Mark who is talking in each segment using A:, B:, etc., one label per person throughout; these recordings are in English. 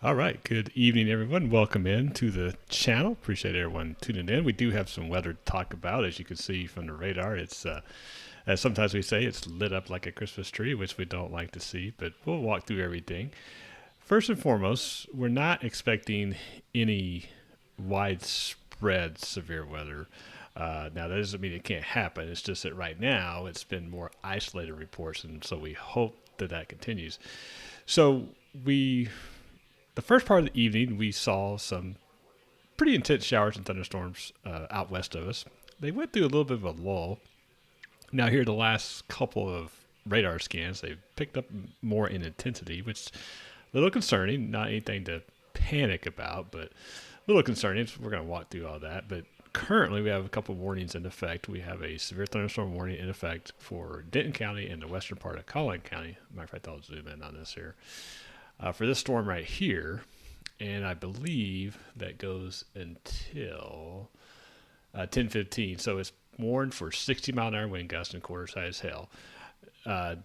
A: All right. Good evening, everyone. Welcome in to the channel. Appreciate everyone tuning in. We do have some weather to talk about. As you can see from the radar, it's as sometimes we say, it's lit up like a Christmas tree, which we don't like to see, but we'll walk through everything. First and foremost, we're not expecting any widespread severe weather. Now, that doesn't mean it can't happen. It's just that right now it's been more isolated reports, and so we hope that that continues. So we the first part of the evening, we saw some pretty intense showers and thunderstorms out west of us. They went through a little bit of a lull. Now, here, the last couple of radar scans, they've picked up more in intensity, which is a little concerning. Not anything to panic about, but a little concerning. So we're going to walk through all that. But currently, we have a couple of warnings in effect. We have a severe thunderstorm warning in effect for Denton County and the western part of Collin County. Matter of fact, I'll zoom in on this here. For this storm right here, and I believe that goes until 10:15. So it's warned for 60-mile-an-hour wind gusts and quarter-size hail.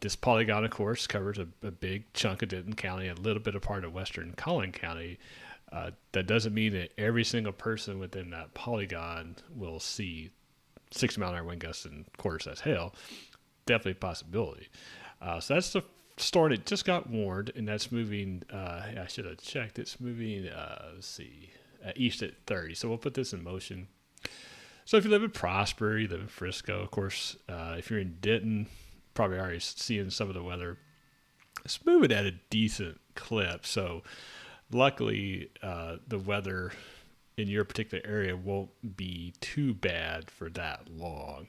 A: This polygon, of course, covers a big chunk of Denton County, a little bit of part of western Collin County. That doesn't mean that every single person within that polygon will see 60-mile-an-hour wind gusts and quarter-size hail. Definitely a possibility. So that's the storm that just got warned, and that's moving. I should have checked. It's moving. Let's see, east at 30. So we'll put this in motion. So if you live in Prosper, you live in Frisco, of course. If you're in Denton, probably already seeing some of the weather. It's moving at a decent clip. So luckily, the weather in your particular area won't be too bad for that long.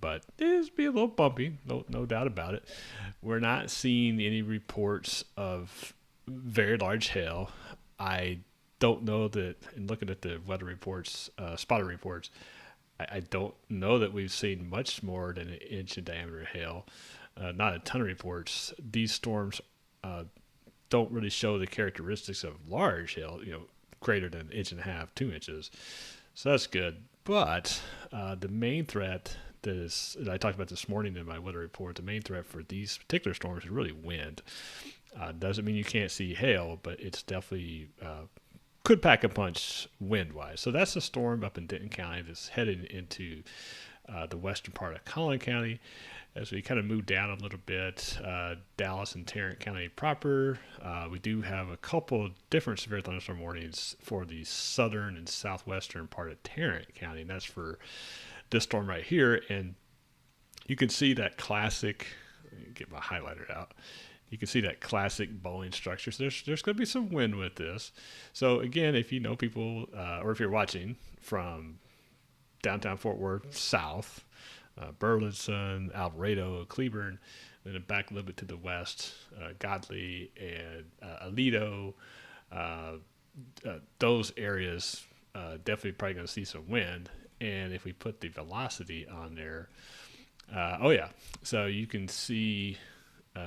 A: But it'll be a little bumpy, no doubt about it. We're not seeing any reports of very large hail. I don't know that, in looking at the weather reports, spotter reports, I don't know that we've seen much more than an inch in diameter hail. Not a ton of reports. These storms don't really show the characteristics of large hail, greater than an inch and a half, 2 inches. So that's good. But the main threat that I talked about this morning in my weather report, the main threat for these particular storms is really wind. Doesn't mean you can't see hail, but it's definitely could pack a punch wind-wise. So that's a storm up in Denton County that's headed into the western part of Collin County. As we kind of move down a little bit, Dallas and Tarrant County proper, we do have a couple of different severe thunderstorm warnings for the southern and southwestern part of Tarrant County, and that's for this storm right here. And you can see that classic, let me get my highlighter out. You can see that classic bowling structure. So there's going to be some wind with this. So again, if you know people, or if you're watching from downtown Fort Worth south, Burleson, Alvarado, Cleburne, then back a little bit to the west, Godley and Aledo, those areas definitely probably going to see some wind. And if we put the velocity on there, oh yeah, so you can see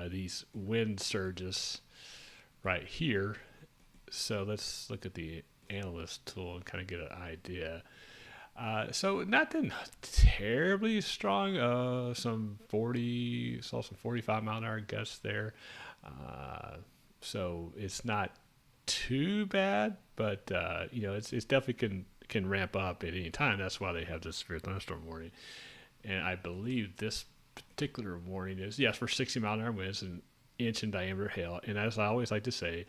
A: these wind surges right here. So let's look at the analyst tool and kind of get an idea. So nothing terribly strong. Saw some 45-mile-an-hour gusts there. So it's not too bad, but it's definitely can ramp up at any time. That's why they have this severe thunderstorm warning. And I believe this particular warning is, yes, for 60-mile-an-hour winds and inch in diameter hail. And as I always like to say,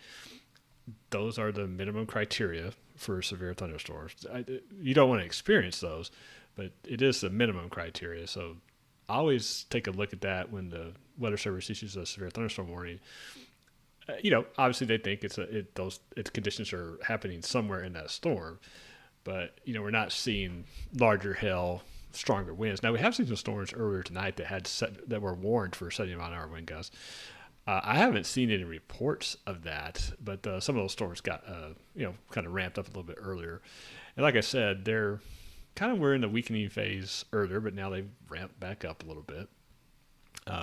A: those are the minimum criteria for severe thunderstorms. You don't want to experience those, but it is the minimum criteria. So I always take a look at that when the Weather Service issues a severe thunderstorm warning. Obviously they think its conditions are happening somewhere in that storm, but we're not seeing larger hail, stronger winds. Now we have seen some storms earlier tonight that were warned for 70-mile-an-hour wind gusts. I haven't seen any reports of that, but some of those storms got, kind of ramped up a little bit earlier. And like I said, we're in the weakening phase earlier, but now they've ramped back up a little bit,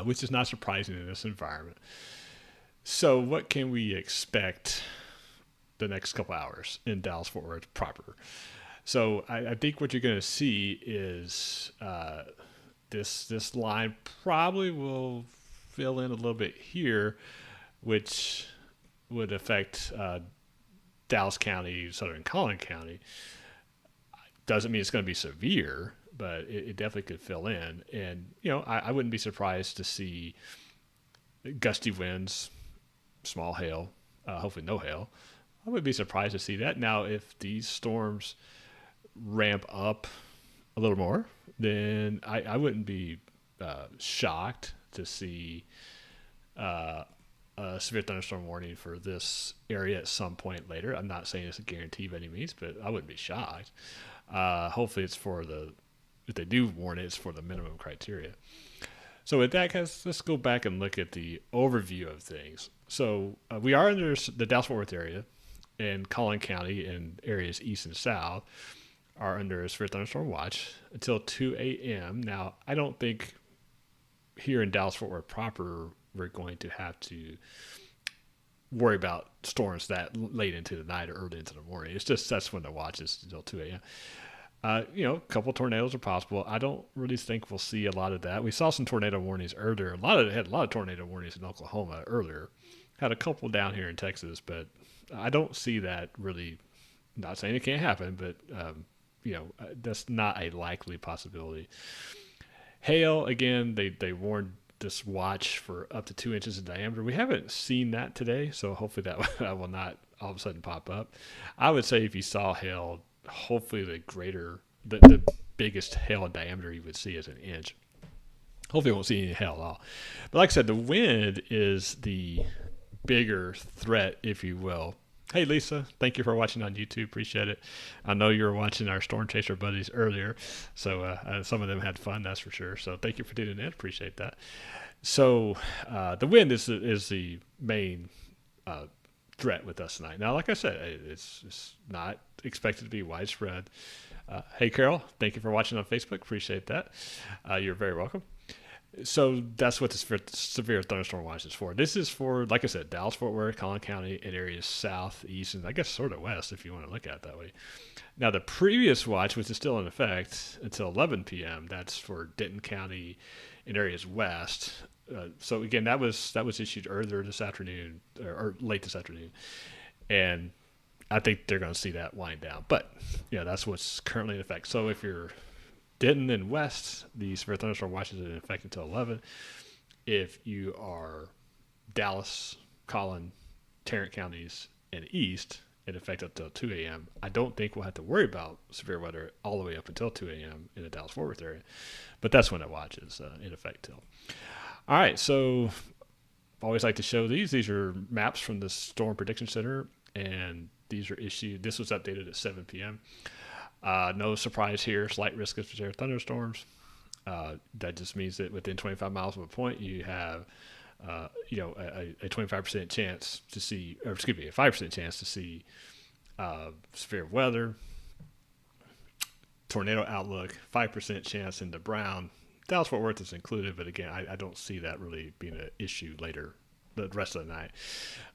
A: which is not surprising in this environment. So what can we expect the next couple hours in Dallas-Fort Worth proper? So I think what you're going to see is this line probably will fill in a little bit here, which would affect Dallas County, southern Collin County. Doesn't mean it's going to be severe, but it definitely could fill in. And, I wouldn't be surprised to see gusty winds, small hail, hopefully no hail. I would be surprised to see that. Now, if these storms ramp up a little more, then I wouldn't be shocked to see a severe thunderstorm warning for this area at some point later. I'm not saying it's a guarantee by any means, but I wouldn't be shocked. Hopefully, it's if they do warn it, it's for the minimum criteria. So with that, guys, let's go back and look at the overview of things. So we are under the Dallas-Fort Worth area, and Collin County and areas east and south are under a severe thunderstorm watch until 2 a.m. Now, I don't think here in Dallas-Fort Worth proper we're going to have to worry about storms that late into the night or early into the morning. It's just that's when the watch is until 2 a.m. A couple tornadoes are possible. I don't really think we'll see a lot of that. We saw some tornado warnings earlier. Had a lot of tornado warnings in Oklahoma earlier. Had a couple down here in Texas, but I don't see that really. Not saying it can't happen, but that's not a likely possibility. Hail again. They warned this watch for up to 2 inches in diameter. We haven't seen that today, so hopefully that will not all of a sudden pop up. I would say if you saw hail, hopefully the biggest hail in diameter you would see is an inch. Hopefully you won't see any hail at all. But like I said, the wind is the bigger threat, if you will. Hey, Lisa, thank you for watching on YouTube. Appreciate it. I know you were watching our Storm Chaser buddies earlier, so some of them had fun, that's for sure. So thank you for tuning in. Appreciate that. So the wind is the main threat with us tonight. Now, like I said, it's not expected to be widespread. Hey, Carol, thank you for watching on Facebook. Appreciate that. You're very welcome. So that's what the severe thunderstorm watch is for. This is for, like I said, Dallas-Fort Worth, Collin County, and areas south, east, and I guess sort of west if you want to look at it that way. Now, the previous watch, which is still in effect until 11 p.m., that's for Denton County and areas west. So again, that was issued earlier this afternoon or late this afternoon, and I think they're going to see that wind down. But that's what's currently in effect. So if you're Denton and west, the severe thunderstorm watch is in effect until 11. If you are Dallas, Collin, Tarrant counties, and east, in effect until 2 a.m. I don't think we'll have to worry about severe weather all the way up until 2 a.m. in the Dallas-Fort Worth area. But that's when that watch is in effect till. All right, so I always like to show these. These are maps from the Storm Prediction Center, and these are issued. This was updated at 7 p.m. No surprise here, slight risk of severe thunderstorms. That just means that within 25 miles of a point, you have, a 25% chance to see, or excuse me, a 5% chance to see severe weather. Tornado outlook, 5% chance in the brown. Dallas-Fort Worth is included, but again, I don't see that really being an issue later, the rest of the night.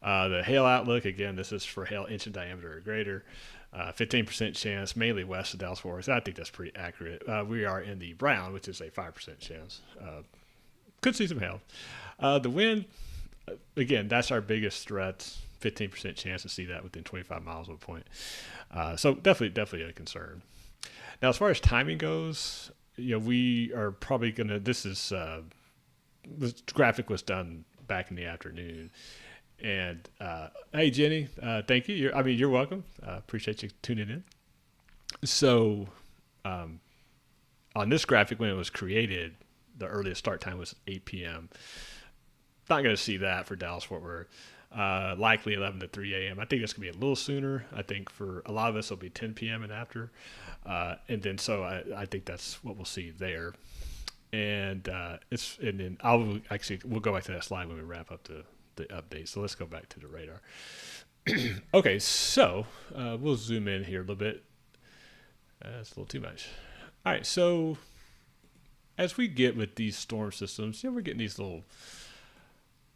A: The hail outlook, again, this is for hail inch in diameter or greater. 15% chance, mainly west of Dallas-Fort Worth. I think that's pretty accurate. We are in the brown, which is a 5% chance. Could see some hail. The wind, again, that's our biggest threat. 15% chance to see that within 25 miles of a point. So definitely a concern. Now, as far as timing goes, we are probably going to, this graphic was done back in the afternoon. And hey, Jenny, thank you. You're welcome. Appreciate you tuning in. So on this graphic, when it was created, the earliest start time was 8 p.m. Not going to see that for Dallas-Fort Worth. Likely 11 to 3 a.m. I think that's going to be a little sooner. I think for a lot of us, it'll be 10 p.m. and after. And then so I think that's what we'll see there. And then we'll go back to that slide when we wrap up the update. So let's go back to the radar. Okay, so we'll zoom in here a little bit. That's a little too much. All right, so as we get with these storm systems, we're getting these little,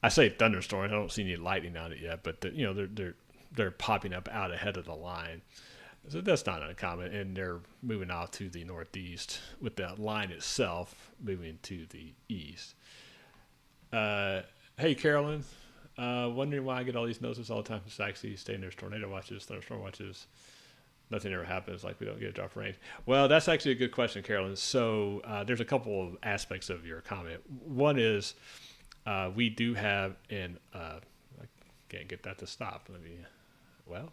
A: I say thunderstorms. I don't see any lightning on it yet, but they're popping up out ahead of the line. So that's not uncommon, and they're moving off to the northeast with the line itself moving to the east. Hey, Carolyn. Wondering why I get all these notices all the time from Saxy, staying there's tornado watches, thunderstorm watches. Nothing ever happens, like we don't get a drop of rain. Well, that's actually a good question, Carolyn. So there's a couple of aspects of your comment. One is we do have I can't get that to stop. Well,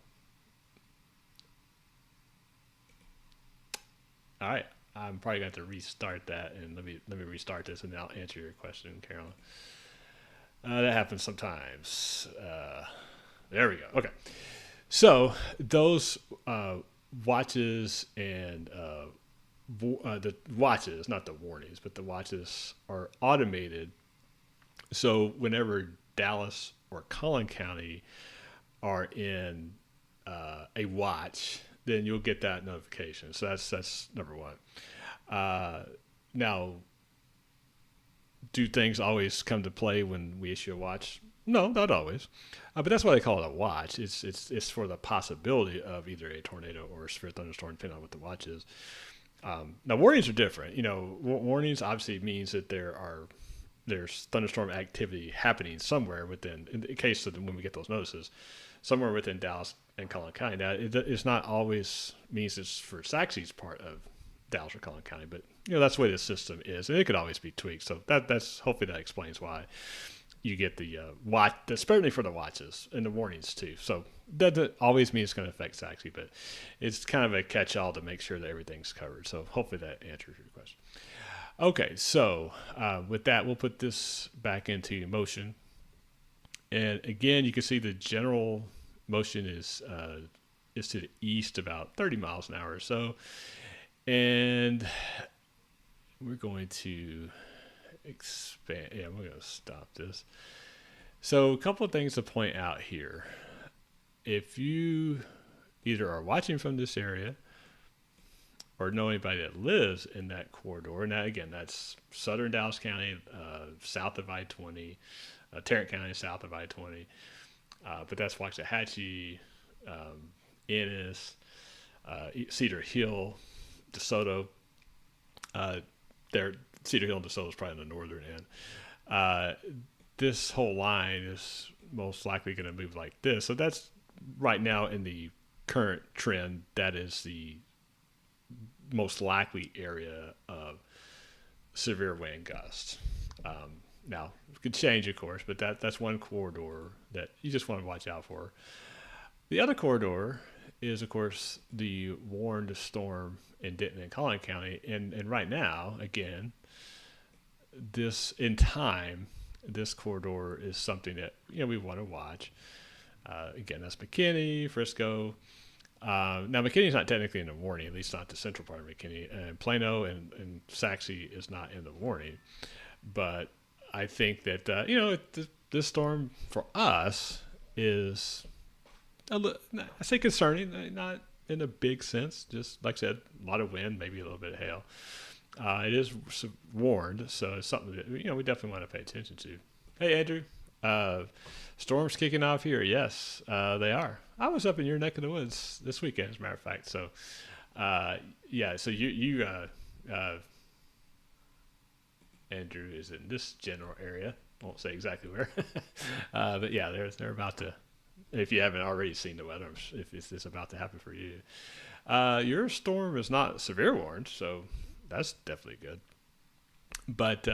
A: all right. I'm probably going to have to restart that, and let me restart this, and then I'll answer your question, Carolyn. That happens sometimes. There we go. Okay. So those watches and the watches, not the warnings, but the watches are automated. So whenever Dallas or Collin County are in a watch, then you'll get that notification. So that's number one. Uh, Now, do things always come to play when we issue a watch? No, not always. But that's why they call it a watch. It's for the possibility of either a tornado or a severe thunderstorm, depending on what the watch is. Now, warnings are different. Warnings obviously means that there's thunderstorm activity happening somewhere within, in the case of when we get those notices, somewhere within Dallas and Collin County. Now, it's not always means it's for Saxy's part of Dallas or Collin County, but that's the way the system is, and it could always be tweaked. So that's hopefully that explains why you get the watch, especially for the watches and the warnings too. So that always means it's going to affect Saxy, but it's kind of a catch-all to make sure that everything's covered. So hopefully that answers your question. Okay, so with that, we'll put this back into motion. And again, you can see the general motion is to the east about 30 miles an hour or so. And we're going to expand. Yeah, we're going to stop this. So a couple of things to point out here. If you either are watching from this area or know anybody that lives in that corridor, and that, again, that's southern Dallas County, south of I-20, Tarrant County, south of I-20, but that's Waxahachie, Ennis, Cedar Hill, DeSoto. Cedar Hill and DeSoto is probably in the northern end. This whole line is most likely going to move like this. So that's right now in the current trend. That is the most likely area of severe wind gusts. Now, it could change, of course, but that's one corridor that you just want to watch out for. The other corridor is, of course, the warned storm in Denton and Collin County. And right now, again, this corridor is something that we want to watch. Again, that's McKinney, Frisco. Now, McKinney's not technically in the warning, at least not the central part of McKinney. And Plano and Saxy is not in the warning. But I think that, this storm for us is, I say concerning, not in a big sense. Just like I said, a lot of wind, maybe a little bit of hail. It is warned, so it's something that we definitely want to pay attention to. Hey, Andrew, storms kicking off here. Yes, they are. I was up in your neck of the woods this weekend, as a matter of fact. So, yeah. So you Andrew is in this general area. Won't say exactly where, but yeah, they're about to. If you haven't already seen the weather, if it's about to happen for you, your storm is not severe warned, so that's definitely good. But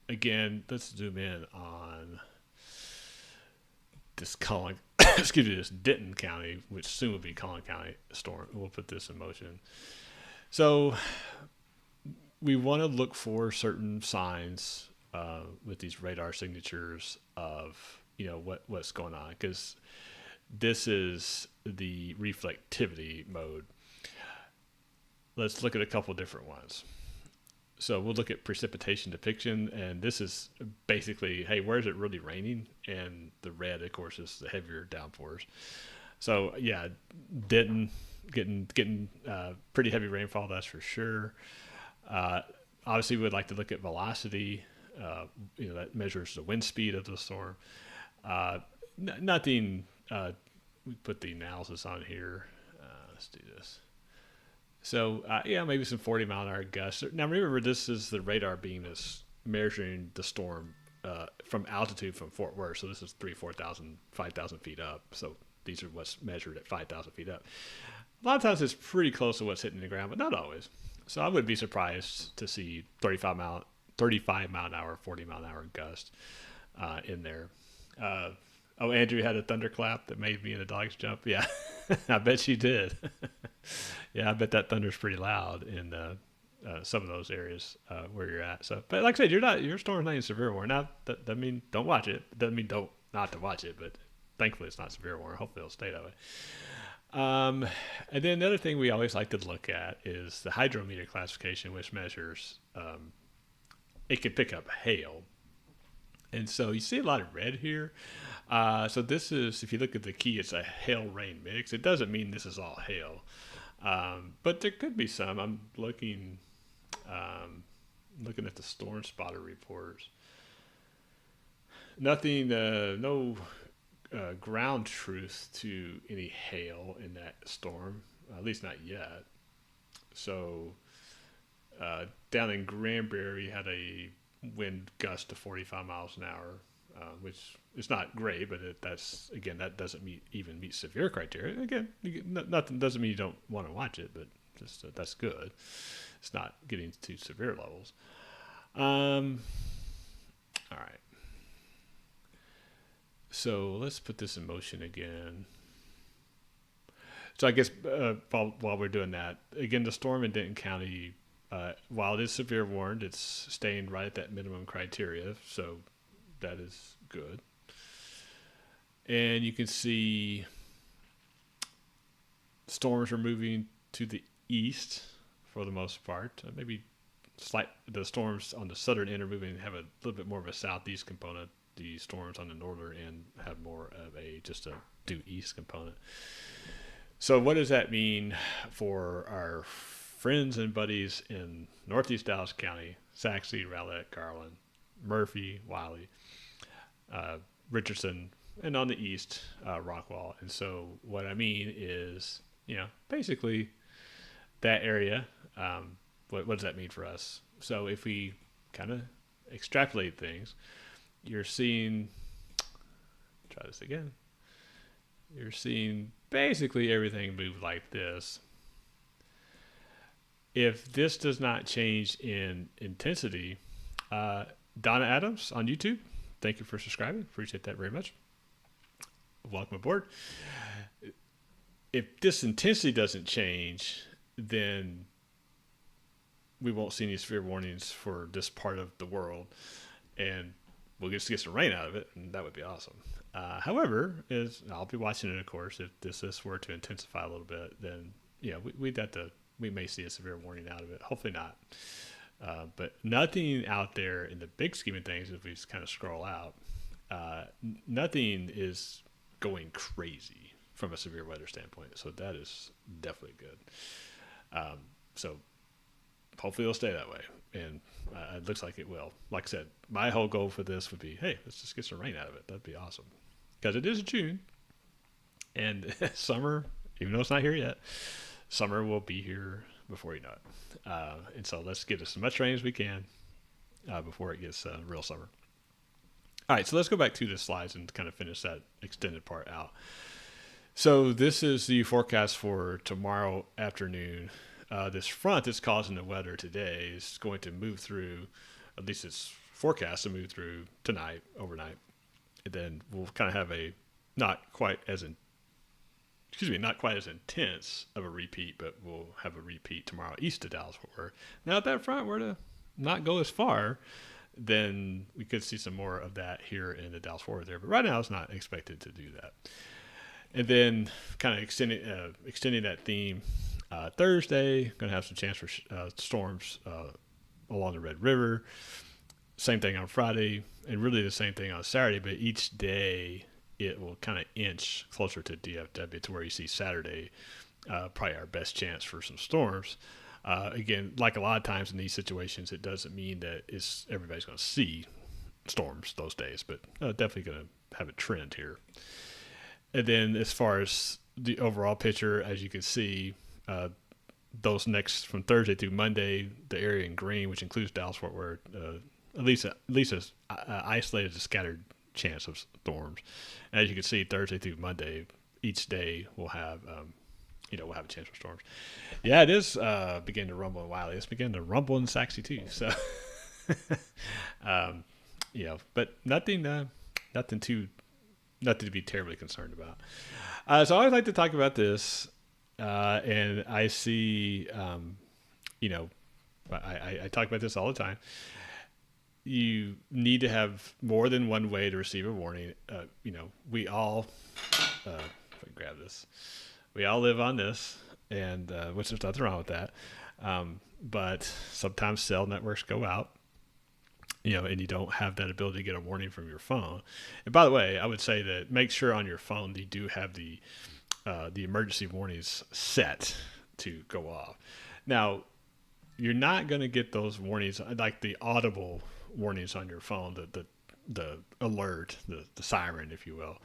A: again, let's zoom in on this this Denton County, which soon will be Collin County storm. We'll put this in motion. So we want to look for certain signs with these radar signatures of what's going on, because this is the reflectivity mode. Let's look at a couple different ones. So we'll look at precipitation depiction, and this is basically, hey, where is it really raining? And the red, of course, is the heavier downpours. So yeah, Denton getting pretty heavy rainfall, that's for sure. Obviously, we would like to look at velocity. That measures the wind speed of the storm. Nothing. We put the analysis on here. Let's do this. So maybe some 40-mile-an-hour gusts. Now remember, this is the radar beam that's measuring the storm from altitude from Fort Worth. So this is 4,000, 5,000 feet up. So these are what's measured at 5,000 feet up. A lot of times it's pretty close to what's hitting the ground, but not always. So I would be surprised to see 35 mile an hour, 40 mile an hour gust in there. Andrew had a thunderclap that made me and the dogs jump. Yeah, I bet she did. Yeah, I bet that thunder's pretty loud in some of those areas where you're at. So, but like I said, your storm's not in severe warning. Now, that mean don't watch it. Doesn't mean don't not to watch it, but thankfully it's not severe warning. Hopefully it'll stay that way. And then the other thing we always like to look at is the hydrometer classification, which measures, it can pick up hail. And so you see a lot of red here. So this is, if you look at the key, it's a hail rain mix. It doesn't mean this is all hail. But there could be some. I'm looking at the storm spotter reports. Nothing, no ground truth to any hail in that storm, at least not yet. So down in Granbury had a wind gust to 45 miles an hour, which is not great, but that doesn't meet severe criteria. Again, nothing doesn't mean you don't want to watch it, but just that's good. It's not getting to severe levels. All right. So let's put this in motion again. So I guess while we're doing that, again, the storm in Denton County, while it is severe warned, it's staying right at that minimum criteria. So that is good. And you can see storms are moving to the east for the most part. Maybe the storms on the southern end are moving, have a little bit more of a southeast component. The storms on the northern end have more of just a due east component. So what does that mean for our friends and buddies in northeast Dallas County, Sachse, Rowlett, Garland, Murphy, Wiley, Richardson, and on the east, Rockwall? And so what I mean is, basically that area, what does that mean for us? So if we kind of extrapolate things, you're seeing basically everything move like this. If this does not change in intensity, Donna Adams on YouTube, thank you for subscribing. Appreciate that very much. Welcome aboard. If this intensity doesn't change, then we won't see any severe warnings for this part of the world, and we'll get some rain out of it, and that would be awesome. However, I'll be watching it, of course. If this were to intensify a little bit, then we may see a severe warning out of it. Hopefully not. But nothing out there in the big scheme of things, if we just kind of scroll out, nothing is going crazy from a severe weather standpoint. So that is definitely good. So hopefully it'll stay that way. And it looks like it will. Like I said, my whole goal for this would be, hey, let's just get some rain out of it. That'd be awesome. Because it is June. And summer, even though it's not here yet, summer will be here before you know it. And so let's get as much rain as we can before it gets real summer. All right, so let's go back to the slides and kind of finish that extended part out. So this is the forecast for tomorrow afternoon. This front that's causing the weather today is going to move through, at least it's forecast to move through tonight, overnight. And then we'll kind of have a not quite as intense of a repeat, but we'll have a repeat tomorrow east of Dallas-Fort Worth. Now, if that front were to not go as far, then we could see some more of that here in the Dallas-Fort Worth area. But right now, it's not expected to do that. And then kind of extending that theme, Thursday, going to have some chance for storms along the Red River. Same thing on Friday, and really the same thing on Saturday, but each day it will kind of inch closer to DFW to where you see Saturday, probably our best chance for some storms. Again, like a lot of times in these situations, it doesn't mean that everybody's going to see storms those days, but definitely going to have a trend here. And then as far as the overall picture, as you can see, those next from Thursday through Monday, the area in green, which includes Dallas-Fort Worth, at least a isolated, scattered chance of storms. As you can see, Thursday through Monday, each day we'll have a chance for storms. Yeah, it is beginning to rumble in Wiley. It's beginning to rumble in Saxy too. So, um, but nothing too, nothing to be terribly concerned about. So I always like to talk about this, and I see, you know, I talk about this all the time. You need to have more than one way to receive a warning. We all, if I grab this, we all live on this, and which there's nothing wrong with that. But sometimes cell networks go out, and you don't have that ability to get a warning from your phone. And by the way, I would say that make sure on your phone you do have the emergency warnings set to go off. Now, you're not going to get those warnings like the audible warnings on your phone, the alert, the siren, if you will.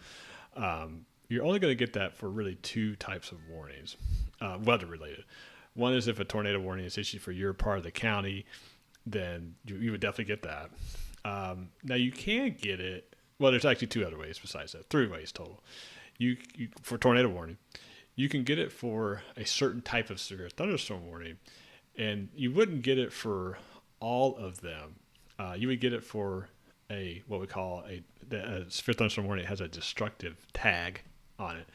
A: You're only going to get that for really two types of warnings, weather related. One is if a tornado warning is issued for your part of the county, then you would definitely get that. Now you can get it. Well, there's actually two other ways besides that. Three ways total. You for tornado warning, you can get it for a certain type of severe thunderstorm warning, and you wouldn't get it for all of them. You would get it for what we call a severe thunderstorm warning. It has a destructive tag on it.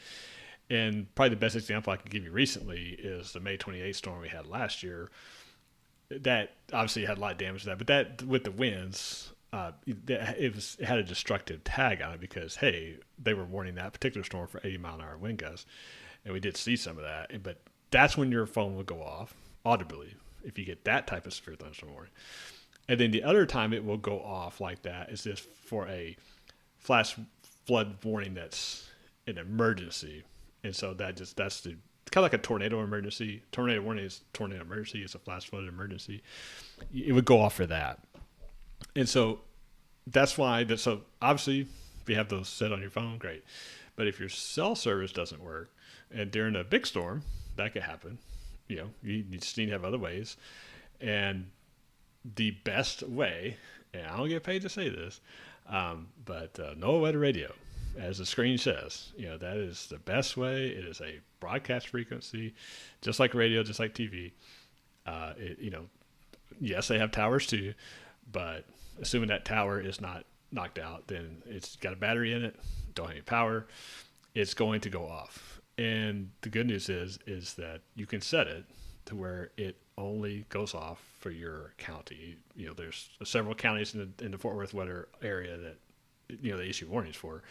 A: And probably the best example I can give you recently is the May 28th storm we had last year. That obviously had a lot of damage to that, but that with the winds, it had a destructive tag on it because, hey, they were warning that particular storm for 80-mile-an-hour wind gusts. And we did see some of that. But that's when your phone would go off audibly if you get that type of severe thunderstorm warning. And then the other time it will go off like that is just for a flash flood warning that's an emergency. And so that's kind of like a tornado emergency. Tornado warning is tornado emergency. It's a flash flood emergency. It would go off for that. And so that's why so obviously if you have those set on your phone, great. But if your cell service doesn't work, and during a big storm, that could happen. You just need to have other ways. And the best way, and I don't get paid to say this, but NOAA Weather Radio, as the screen says, that is the best way. It is a broadcast frequency, just like radio, just like TV. Yes, they have towers too, but assuming that tower is not knocked out, then it's got a battery in it, don't have any power, it's going to go off. And the good news is that you can set it to where it only goes off for your county. There's several counties in the Fort Worth weather area that they issue warnings for.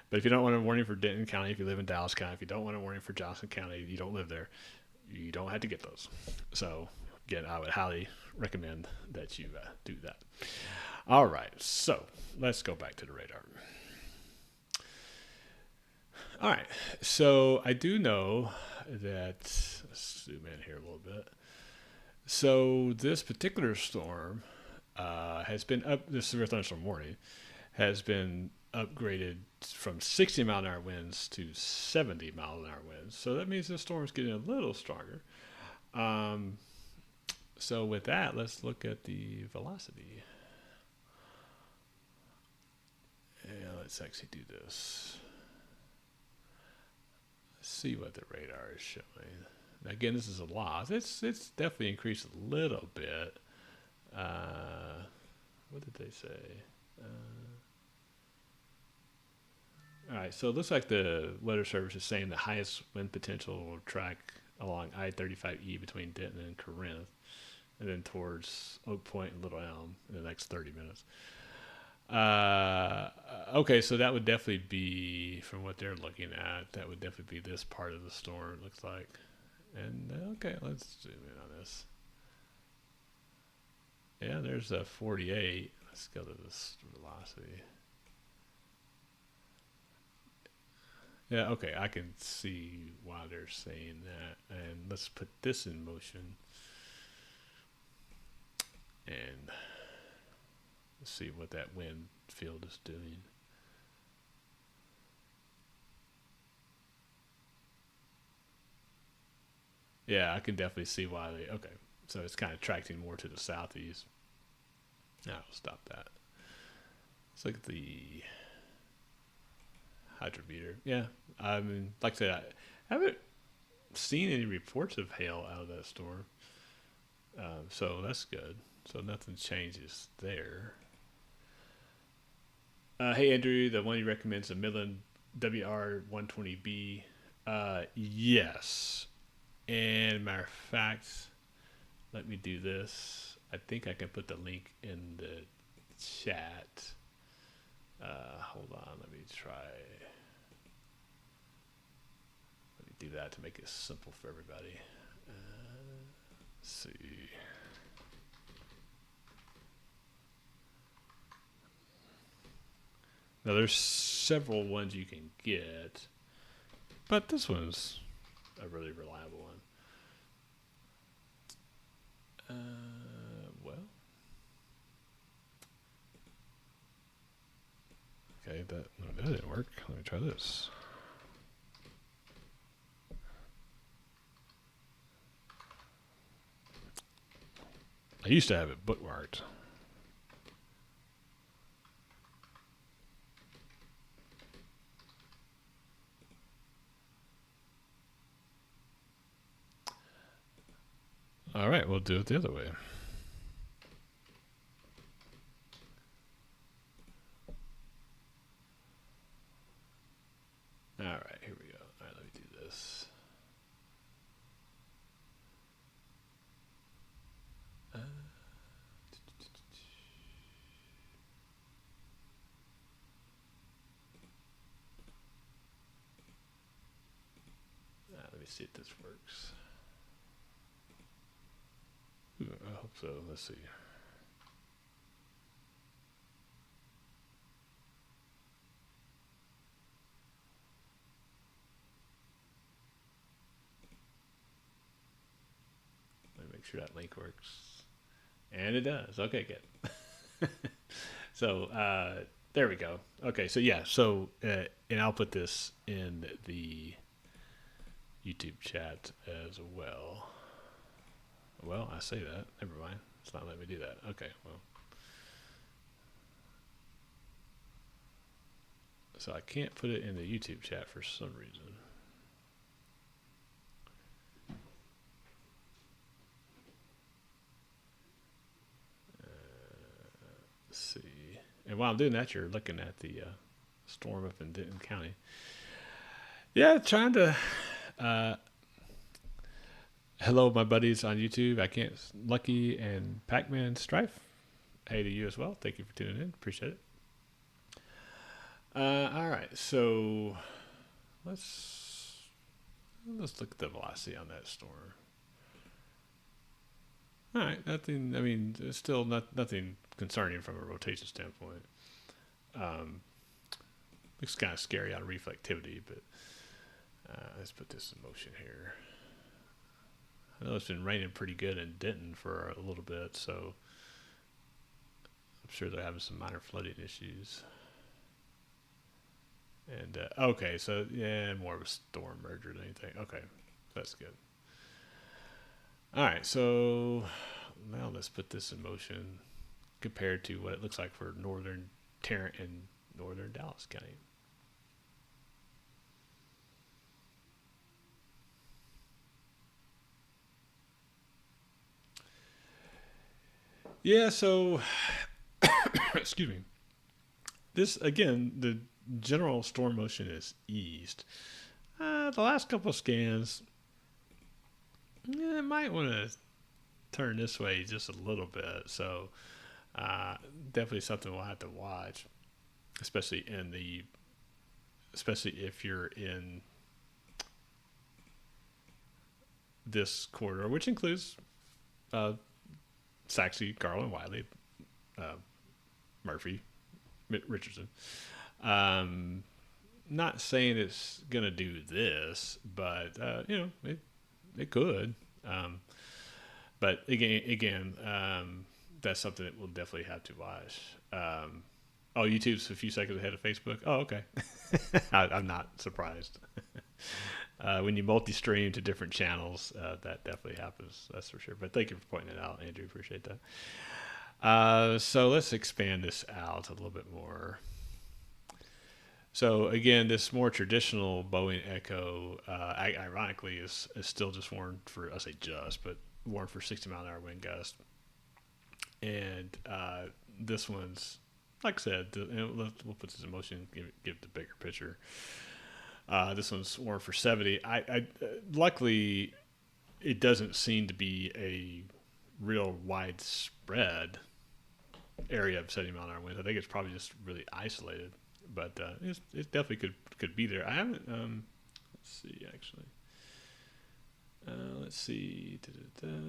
A: But if you don't want a warning for Denton County, if you live in Dallas County, if you don't want a warning for Johnson County, you don't live there, you don't have to get those. So again, I would highly recommend that you do that. All right, so let's go back to the radar. All right, so I do know that, let's zoom in here a little bit. So this particular storm has been this severe thunderstorm warning has been upgraded from 60-mile-an-hour winds to 70-mile-an-hour winds. So that means the storm's getting a little stronger. So with that, let's look at the velocity. Yeah, let's actually do this. Let's see what the radar is showing. Now, again, this is a loss. It's definitely increased a little bit. What did they say? All right, so it looks like the Weather Service is saying the highest wind potential will track along I-35E between Denton and Corinth, and then towards Oak Point and Little Elm in the next 30 minutes. Okay, so that would definitely be, from what they're looking at, that would definitely be this part of the storm, it looks like. And, okay, let's zoom in on this. Yeah, there's a 48. Let's go to this velocity. Yeah, okay, I can see why they're saying that. And let's put this in motion. And let's see what that wind field is doing. Yeah, I can definitely see why okay. So it's kind of tracting more to the southeast. No, stop that. Let's look at the hydrometer. Yeah, I mean, like I said, I haven't seen any reports of hail out of that storm, so that's good. So nothing changes there. Hey Andrew, the one you recommend is the Midland WR120B. Yes, and matter of fact, let me do this. I think I can put the link in the chat. Hold on, let me try. Let me do that to make it simple for everybody. Let's see. Now there's several ones you can get, but this one's a really reliable one. Well, okay, that didn't work. Let me try this. I used to have it bookmarked. All right, we'll do it the other way. All right, here we go. All right, let me do this. Let me see if this works. Ooh, I hope so. Let's see. Let me make sure that link works. And it does. Okay, good. So there we go. Okay, so yeah, so and I'll put this in the YouTube chat as well. Well, I say that. Never mind. It's not letting me do that. Okay, well. So I can't put it in the YouTube chat for some reason. Let's see. And while I'm doing that, you're looking at the storm up in Denton County. Yeah, trying to. Hello, my buddies on YouTube. I can't. Lucky and Pac-Man Strife. Hey to you as well. Thank you for tuning in. Appreciate it. All right, so let's look at the velocity on that storm. All right, nothing. I mean, it's still nothing concerning from a rotation standpoint. Looks kind of scary on reflectivity, but let's put this in motion here. I know it's been raining pretty good in Denton for a little bit, so I'm sure they're having some minor flooding issues. And okay, so yeah, more of a storm merger than anything. Okay, that's good. All right, so now let's put this in motion compared to what it looks like for northern Tarrant and northern Dallas County. Yeah, so excuse me. This again, the general storm motion is east. The last couple of scans, might want to turn this way just a little bit. So definitely something we'll have to watch, especially if you're in this corridor, which includes Saxe, Garland, Wiley, Murphy, Richardson. Not saying it's gonna do this, but it could. But again, that's something that we'll definitely have to watch. YouTube's a few seconds ahead of Facebook. Oh, okay. I'm not surprised. When you multi-stream to different channels, that definitely happens. That's for sure. But thank you for pointing it out, Andrew. Appreciate that. So let's expand this out a little bit more. So again, this more traditional Boeing Echo, ironically, is still just warned for, I say just, but warned for 60-mile-an-hour wind gusts. And this one's, like I said, we'll put this in motion, give the bigger picture. This one's warned for 70. Luckily, it doesn't seem to be a real widespread area of 70-mile-an-hour winds. I think it's probably just really isolated, but it definitely could be there. I haven't. Let's see, actually. Let's see.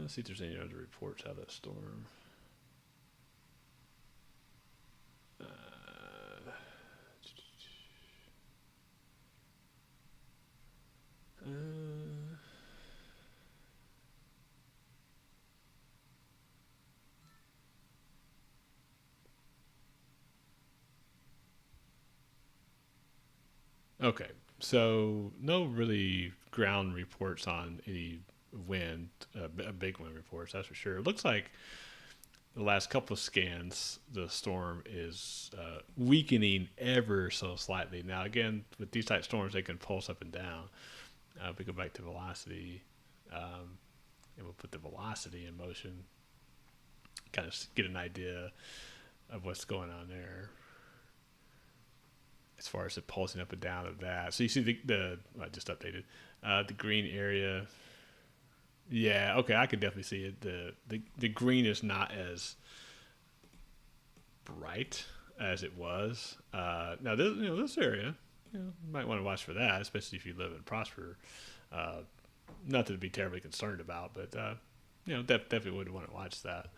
A: See if there's any other reports out of that storm. Okay, so no really ground reports on any wind, big wind reports. That's for sure. It looks like the last couple of scans, the storm is weakening ever so slightly. Now, again, with these type storms, they can pulse up and down. If we go back to velocity, and we'll put the velocity in motion, kind of get an idea of what's going on there as far as the pulsing up and down of that. So you see I just updated the green area. Yeah, okay, I can definitely see it. The green is not as bright as it was. Now this area, you might want to watch for that, especially if you live in Prosper. Nothing to be terribly concerned about, but definitely would want to watch that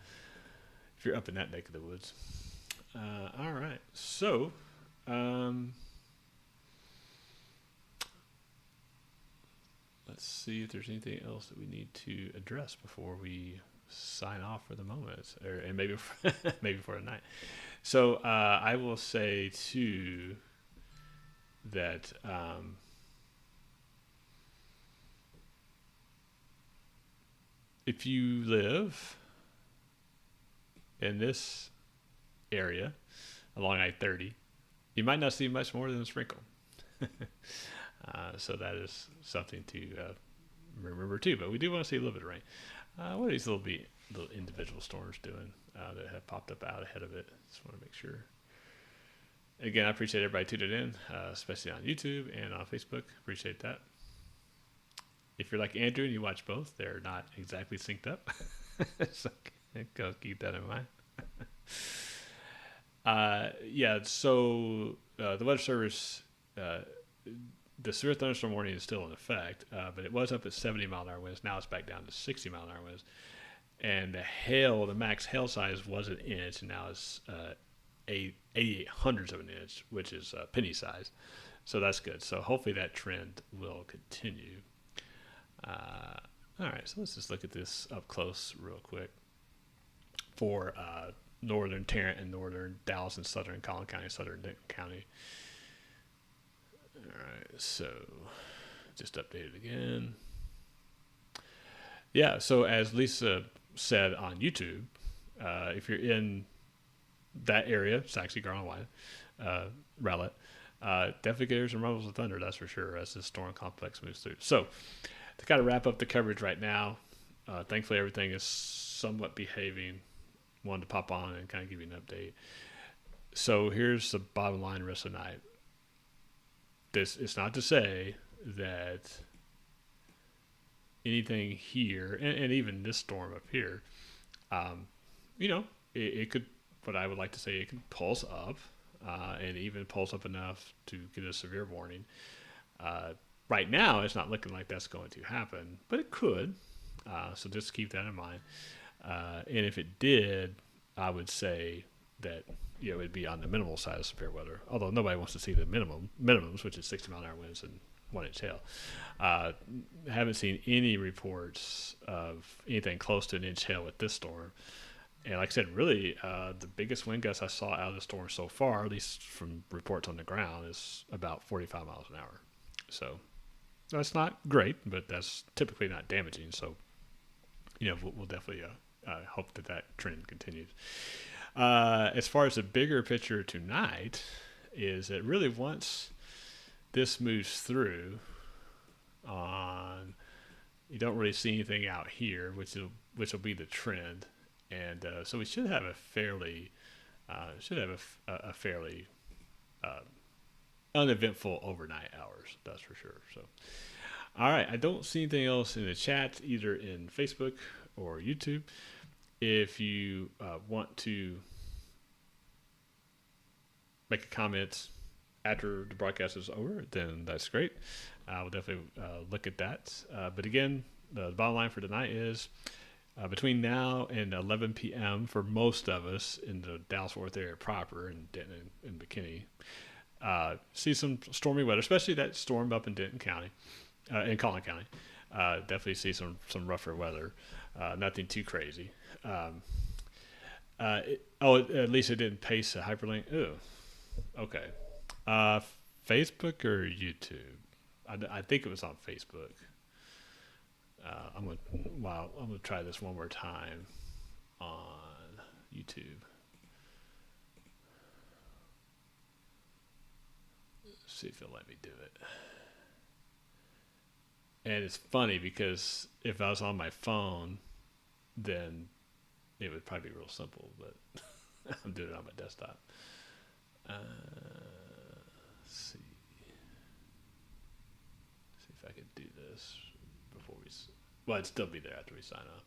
A: if you're up in that neck of the woods. All right, so let's see if there's anything else that we need to address before we sign off for the moment, and maybe maybe for a night. So I will say too that if you live in this area along I-30, you might not see much more than a sprinkle. So that is something to remember too. But we do want to see a little bit of rain. What are these little individual storms doing that have popped up out ahead of it? Just want to make sure. Again, I appreciate everybody tuning in, especially on YouTube and on Facebook. Appreciate that. If you're like Andrew and you watch both, they're not exactly synced up. So keep that in mind. So the Weather Service, the severe thunderstorm warning is still in effect, but it was up at 70-mile-an-hour winds. Now it's back down to 60-mile-an-hour winds. And the max hail size was an inch, and now it's 88 hundredths of an inch, which is penny size. So that's good. So hopefully that trend will continue. All right, so let's just look at this up close real quick for northern Tarrant and northern Dallas and southern Collin County, southern Denton County. All right, so just updated again. Yeah, so as Lisa said on YouTube, if you're in that area, Saxe, Garland, Wyatt, Rowlett, definitely get some rumbles of thunder, that's for sure, as this storm complex moves through. So to kind of wrap up the coverage right now, thankfully everything is somewhat behaving. Wanted to pop on and kind of give you an update. So here's the bottom line the rest of the night. It's not to say that anything here, and even this storm up here, it could, what I would like to say, it could pulse up, and even pulse up enough to get a severe warning. Right now, it's not looking like that's going to happen, but it could. So just keep that in mind. And if it did, I would say that it'd be on the minimal side of severe weather. Although nobody wants to see the minimums, which is 60-mile-an-hour winds and 1-inch hail. Haven't seen any reports of anything close to an inch hail with this storm. And like I said, really, the biggest wind gusts I saw out of the storm so far, at least from reports on the ground, is about 45 miles an hour. So that's not great, but that's typically not damaging. So, we'll definitely hope that trend continues. As far as the bigger picture tonight, is that really once this moves through on, you don't really see anything out here, which will be the trend, and so we should have a fairly a fairly uh, uneventful overnight hours. That's for sure. So, all right, I don't see anything else in the chat either in Facebook or YouTube. If you want to make a comment after the broadcast is over, then that's great. We'll definitely look at that. But again, the bottom line for tonight is between now and 11 p.m. for most of us in the Dallas-Fort Worth area proper, and Denton and McKinney, see some stormy weather, especially that storm up in Denton County, in Collin County. Definitely see some rougher weather. Nothing too crazy. At least it didn't paste a hyperlink. Ooh, okay. Facebook or YouTube? I think it was on Facebook. I'm gonna try this one more time on YouTube. See if it'll let me do it. And it's funny because if I was on my phone, then it would probably be real simple, but I'm doing it on my desktop. Let's see. See if I can do this before we. Well, it'd still be there after we sign off.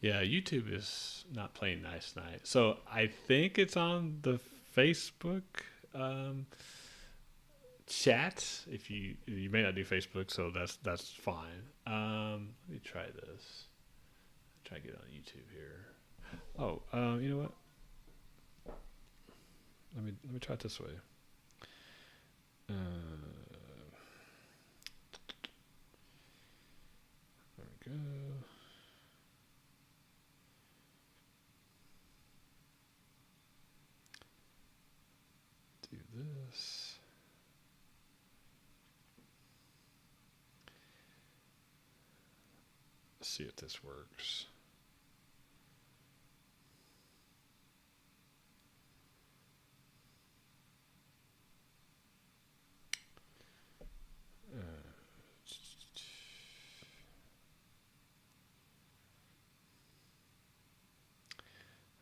A: Yeah, YouTube is not playing nice tonight. So I think it's on the Facebook chat. If you may not do Facebook, so that's fine. Let me try this. Try to get on YouTube here. Oh, you know what? Let me try it this way. There we go. Do this. Let's see if this works.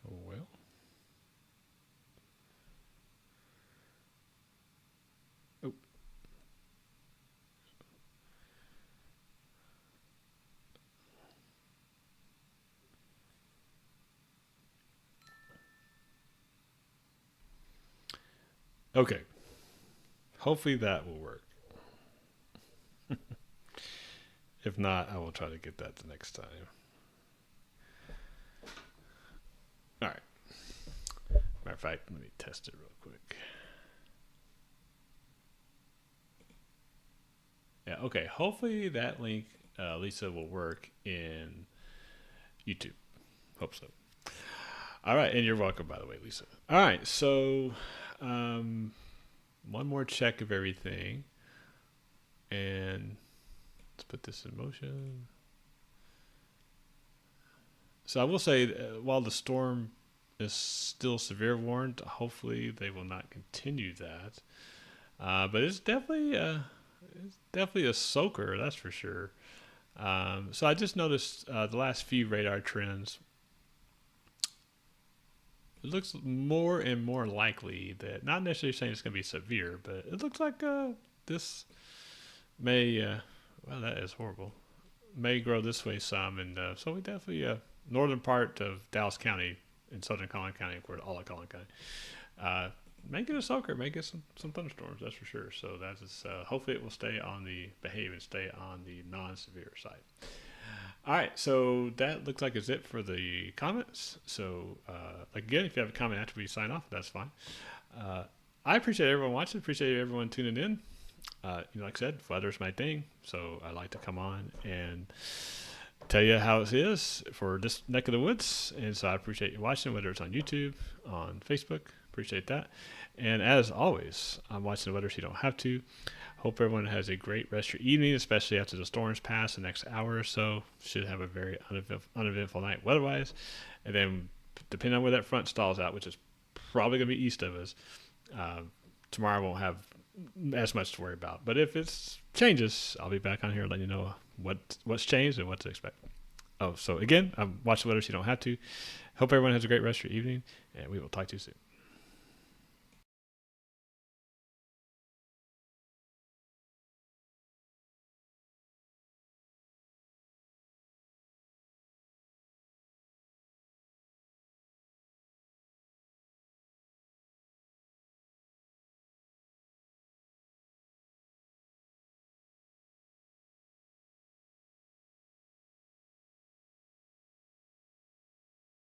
A: Well. Oh. Okay. Hopefully that will work. If not, I will try to get that the next time. All right. Matter of fact, let me test it real quick. Yeah, okay. Hopefully that link, Lisa, will work in YouTube. Hope so. All right, and you're welcome, by the way, Lisa. All right, so one more check of everything. And let's put this in motion. So I will say, while the storm is still severe warned, hopefully they will not continue that. But it's definitely a soaker, that's for sure. So I just noticed the last few radar trends. It looks more and more likely that, not necessarily saying it's going to be severe, but it looks like this may, well, that is horrible, may grow this way some. And so we definitely, northern part of Dallas County and southern Collin County, of course, all of Collin County, may get a soaker, may get some thunderstorms, that's for sure. So that is, hopefully it will behave and stay on the non-severe side. All right, so that looks like it's it for the comments. So again, if you have a comment after we sign off, that's fine. I appreciate everyone watching. Appreciate everyone tuning in. Like I said, weather's my thing, so I like to come on and tell you how it is for this neck of the woods. And so I appreciate you watching, whether it's on YouTube, on Facebook, Appreciate that. And as always, I'm watching the weather so you don't have to. Hope everyone has a great rest of your evening, especially after the storms pass the next hour or so. Should have a very uneventful night weather-wise. And then, depending on where that front stalls out, which is probably going to be east of us, tomorrow won't have as much to worry about. But if it changes, I'll be back on here letting you know what's changed and what to expect. Oh, so again, I'm watching the weather so you don't have to. Hope everyone has a great rest of your evening, and we will talk to you soon.